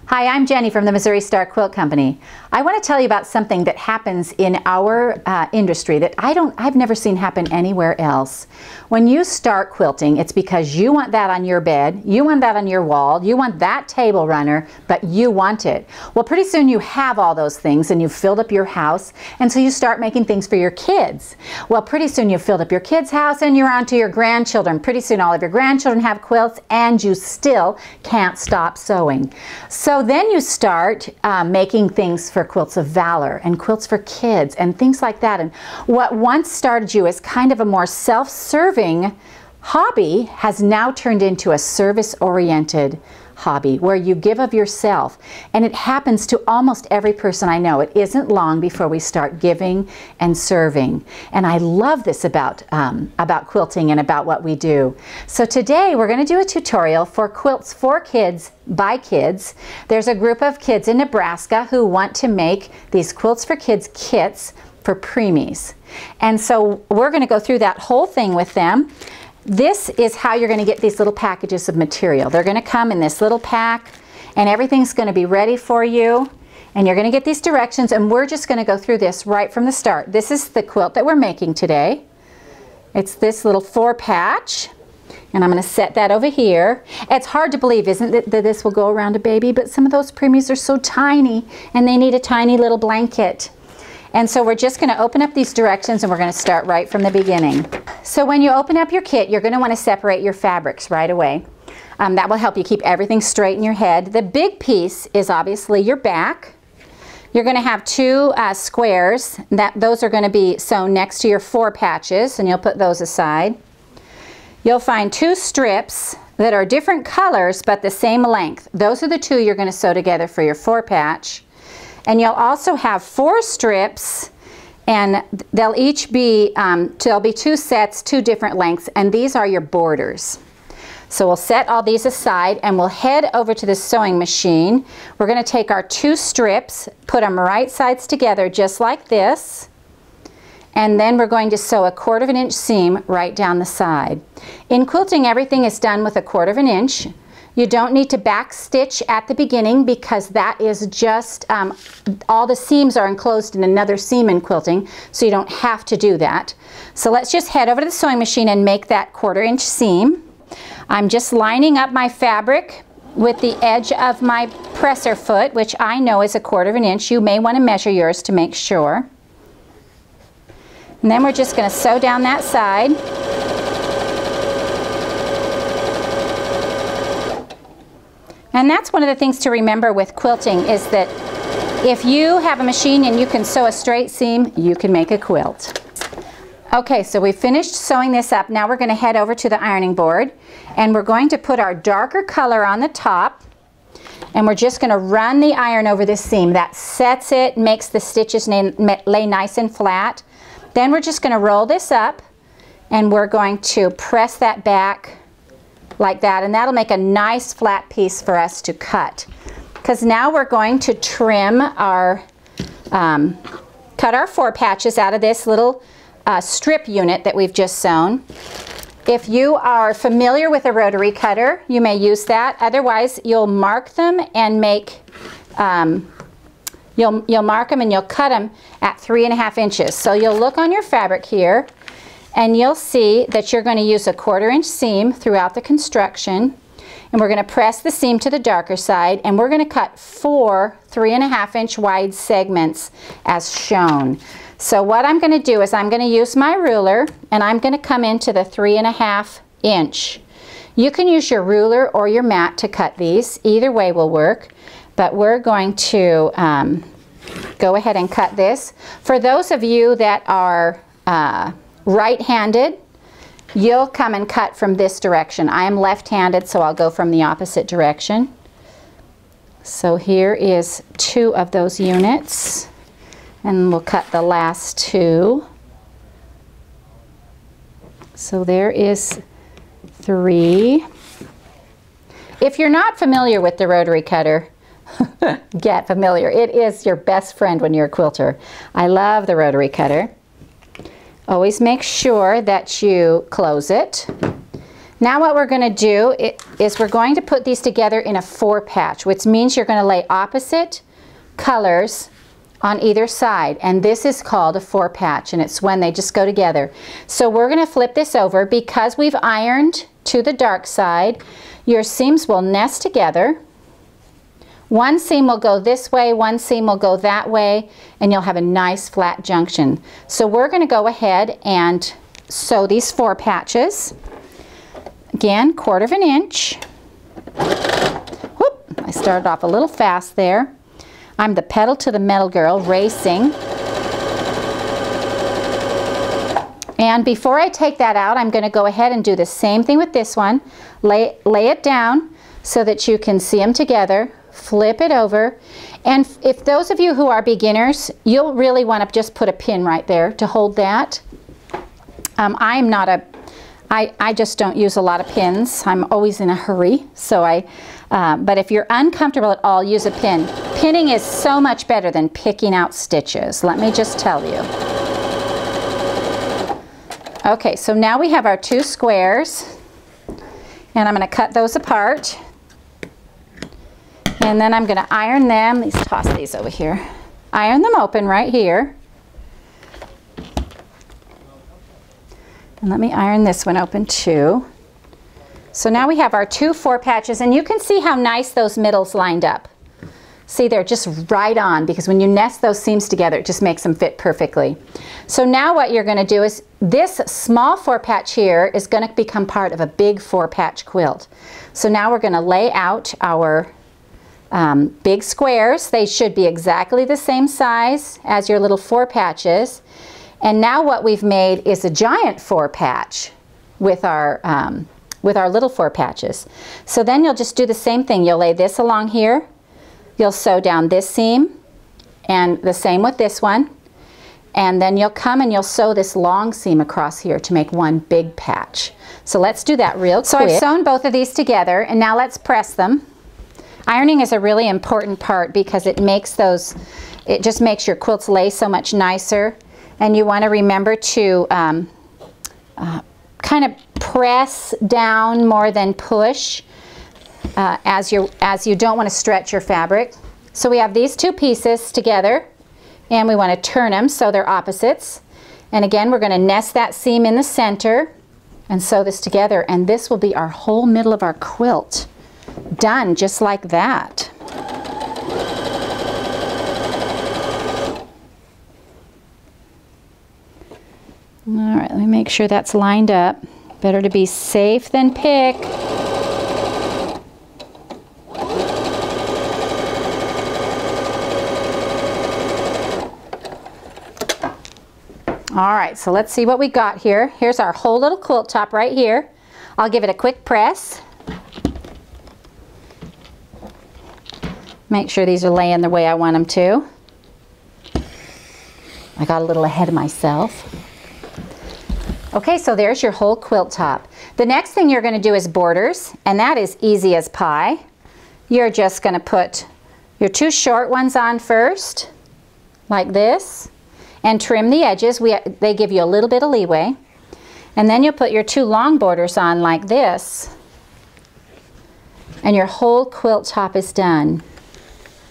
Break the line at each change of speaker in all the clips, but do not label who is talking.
Hi, I'm Jenny from the Missouri Star Quilt Company. I want to tell you about something that happens in our industry that I've never seen happen anywhere else. When you start quilting, it's because you want that on your bed, you want that on your wall, you want that table runner, but you want it. Well, pretty soon you have all those things and you've filled up your house, and so you start making things for your kids. Well, pretty soon you've filled up your kids' house and you're on to your grandchildren. Pretty soon all of your grandchildren have quilts and you still can't stop sewing. So then you start making things for Quilts of Valor and quilts for kids and things like that. And what once started you as kind of a more self-serving hobby has now turned into a service-oriented hobby where you give of yourself. And it happens to almost every person I know. It isn't long before we start giving and serving. And I love this about quilting and about what we do. So today we're going to do a tutorial for quilts for kids by kids. There's a group of kids in Nebraska who want to make these Quilts for Kids kits for preemies. And so we're going to go through that whole thing with them. This is how you're going to get these little packages of material. They're going to come in this little pack and everything's going to be ready for you. And you're going to get these directions, and we're just going to go through this right from the start. This is the quilt that we're making today. It's this little 4-patch. And I'm going to set that over here. It's hard to believe, isn't it, that this will go around a baby? But some of those preemies are so tiny and they need a tiny little blanket. And so we're just going to open up these directions and we're going to start right from the beginning. So when you open up your kit, you're going to want to separate your fabrics right away. That will help you keep everything straight in your head. The big piece is obviously your back. You're going to have 2 squares. Those are going to be sewn next to your 4 patches, and you'll put those aside. You'll find 2 strips that are different colors but the same length. Those are the 2 you're going to sew together for your 4-patch. And you'll also have 4 strips, and they'll each be, there'll be 2 sets, 2 different lengths, and these are your borders. So we'll set all these aside and we'll head over to the sewing machine. We're going to take our 2 strips, put them right sides together just like this, and then we're going to sew a 1/4 inch seam right down the side. In quilting, everything is done with a 1/4 inch. You don't need to back stitch at the beginning because that is just, all the seams are enclosed in another seam in quilting, so you don't have to do that. So let's just head over to the sewing machine and make that 1/4 inch seam. I'm just lining up my fabric with the edge of my presser foot, which I know is a 1/4 inch. You may want to measure yours to make sure. And then we're just going to sew down that side. And that's one of the things to remember with quilting, is that if you have a machine and you can sew a straight seam, you can make a quilt. Okay, so we finished sewing this up. Now we're going to head over to the ironing board and we're going to put our darker color on the top, and we're just going to run the iron over this seam. That sets it, makes the stitches lay nice and flat. Then we're just going to roll this up and we're going to press that back like that, and that'll make a nice flat piece for us to cut. Because now we're going to trim our, cut our 4 patches out of this little strip unit that we've just sewn. If you are familiar with a rotary cutter, you may use that. Otherwise, you'll mark them and make, you'll mark them and you'll cut them at 3.5 inches. So you'll look on your fabric here, and you'll see that you're going to use a 1/4 inch seam throughout the construction, and we're going to press the seam to the darker side, and we're going to cut 4 3.5 inch wide segments as shown. So what I'm going to do is I'm going to use my ruler and I'm going to come into the 3.5 inch. You can use your ruler or your mat to cut these. Either way will work, but we're going to go ahead and cut this. For those of you that are right-handed, you'll come and cut from this direction. I am left-handed, so I'll go from the opposite direction. So here is 2 of those units, and we'll cut the last 2. So there is 3. If you're not familiar with the rotary cutter, get familiar. It is your best friend when you're a quilter. I love the rotary cutter. Always make sure that you close it. Now what we're going to do is we're going to put these together in a 4-patch, which means you're going to lay opposite colors on either side, and this is called a 4-patch, and it's when they just go together. So we're going to flip this over. Because we've ironed to the dark side, your seams will nest together. One seam will go this way, one seam will go that way, and you'll have a nice flat junction. So we're going to go ahead and sew these 4 patches. Again, 1/4 inch. Whoop, I started off a little fast there. I'm the pedal to the metal girl, racing. And before I take that out, I'm going to go ahead and do the same thing with this one. Lay it down so that you can see them together. Flip it over. And if those of you who are beginners, you'll really want to just put a pin right there to hold that. I just don't use a lot of pins. I'm always in a hurry, so but if you're uncomfortable at all, use a pin. Pinning is so much better than picking out stitches, let me just tell you. Okay, so now we have our 2 squares, and I'm going to cut those apart, and then I'm going to iron them. Let's toss these over here. Iron them open right here. And let me iron this one open too. So now we have our 2 4-patches, and you can see how nice those middles lined up. See, they're just right on, because when you nest those seams together, it just makes them fit perfectly. So now what you're going to do is, this small 4-patch here is going to become part of a big 4-patch quilt. So now we're going to lay out our big squares. They should be exactly the same size as your little 4 patches. And now what we've made is a giant 4-patch with our little 4 patches. So then you'll just do the same thing. You'll lay this along here. You'll sew down this seam, and the same with this one. And then you'll come and you'll sew this long seam across here to make one big patch. So let's do that real quick. So I've sewn both of these together, and now let's press them. Ironing is a really important part because it just makes your quilts lay so much nicer. And you want to remember to kind of press down more than push as you don't want to stretch your fabric. So we have these 2 pieces together, and we want to turn them so they're opposites. And again, we're going to nest that seam in the center and sew this together, and this will be our whole middle of our quilt. Done just like that. All right, let me make sure that's lined up. Better to be safe than pick. All right, so let's see what we got here. Here's our whole little quilt top right here. I'll give it a quick press. Make sure these are laying the way I want them to. I got a little ahead of myself. Okay, so there's your whole quilt top. The next thing you're going to do is borders, and that is easy as pie. You're just going to put your 2 short ones on first, like this, and trim the edges. They give you a little bit of leeway. And then you'll put your 2 long borders on like this, and your whole quilt top is done.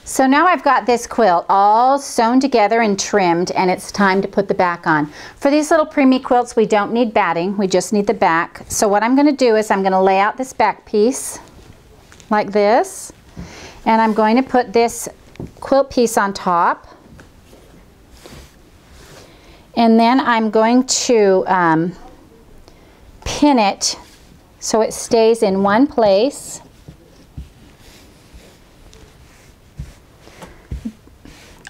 So now I've got this quilt all sewn together and trimmed, and it's time to put the back on. For these little preemie quilts, we don't need batting, we just need the back. So what I'm going to do is I'm going to lay out this back piece like this, and I'm going to put this quilt piece on top, and then I'm going to pin it so it stays in one place.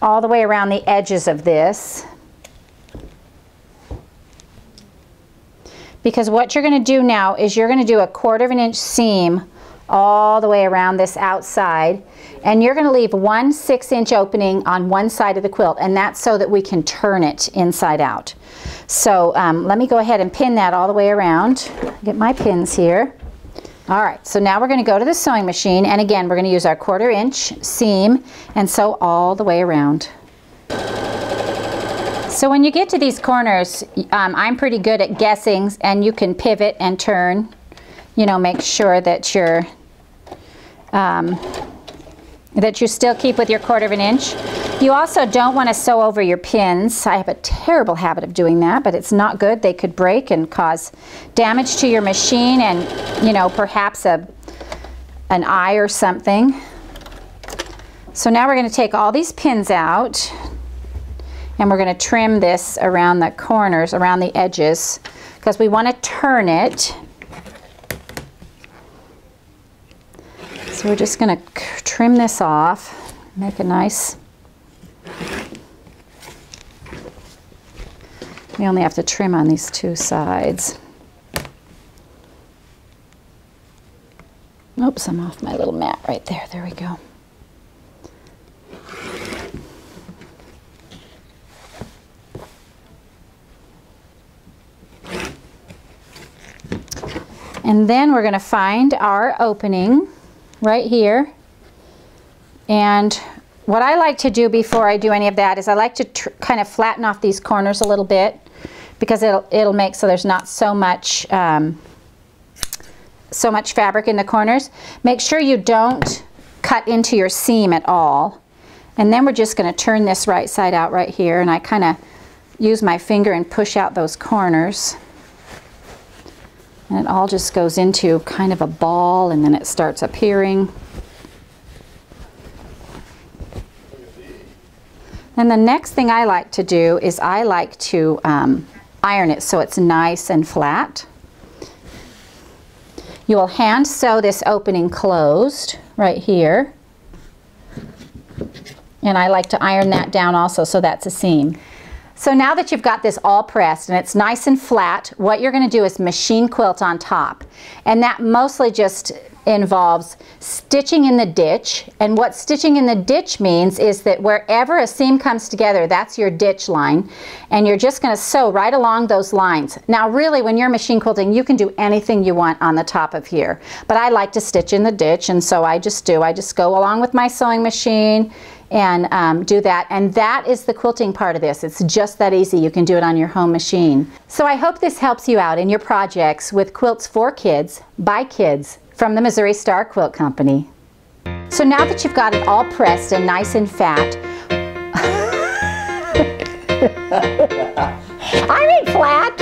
All the way around the edges of this. Because what you're going to do now is you're going to do a 1/4 inch seam all the way around this outside, and you're going to leave 1 6-inch opening on one side of the quilt, and that's so that we can turn it inside out. So let me go ahead and pin that all the way around. Get my pins here. All right, so now we're going to go to the sewing machine, and again we're going to use our 1/4 inch seam and sew all the way around. So when you get to these corners, I'm pretty good at guessing, and you can pivot and turn. you know, make sure that you're that you still keep with your 1/4 inch. You also don't want to sew over your pins. I have a terrible habit of doing that, but it's not good. They could break and cause damage to your machine and, you know, perhaps an eye or something. So now we're going to take all these pins out and we're going to trim this around the corners, around the edges, because we want to turn it. So we're just going to trim this off, make a nice, we only have to trim on these 2 sides. Oops, I'm off my little mat right there. There we go. And then we're going to find our opening right here. And what I like to do before I do any of that is I like to kind of flatten off these corners a little bit, because it'll make so there's not so much fabric in the corners. Make sure you don't cut into your seam at all. And then we're just going to turn this right side out right here, and I kind of use my finger and push out those corners. And it all just goes into kind of a ball, and then it starts appearing. And the next thing I like to do is I like to iron it so it's nice and flat. You will hand sew this opening closed right here. And I like to iron that down also, so that's a seam. So now that you've got this all pressed and it's nice and flat, what you're going to do is machine quilt on top. And that mostly just involves stitching in the ditch. And what stitching in the ditch means is that wherever a seam comes together, that's your ditch line. And you're just going to sew right along those lines. Now really, when you're machine quilting, you can do anything you want on the top of here. But I like to stitch in the ditch, and so I just go along with my sewing machine and do that. And that is the quilting part of this. It's just that easy. You can do it on your home machine. So I hope this helps you out in your projects with quilts for kids, by kids, from the Missouri Star Quilt Company. So now that you've got it all pressed and nice and fat, I mean flat.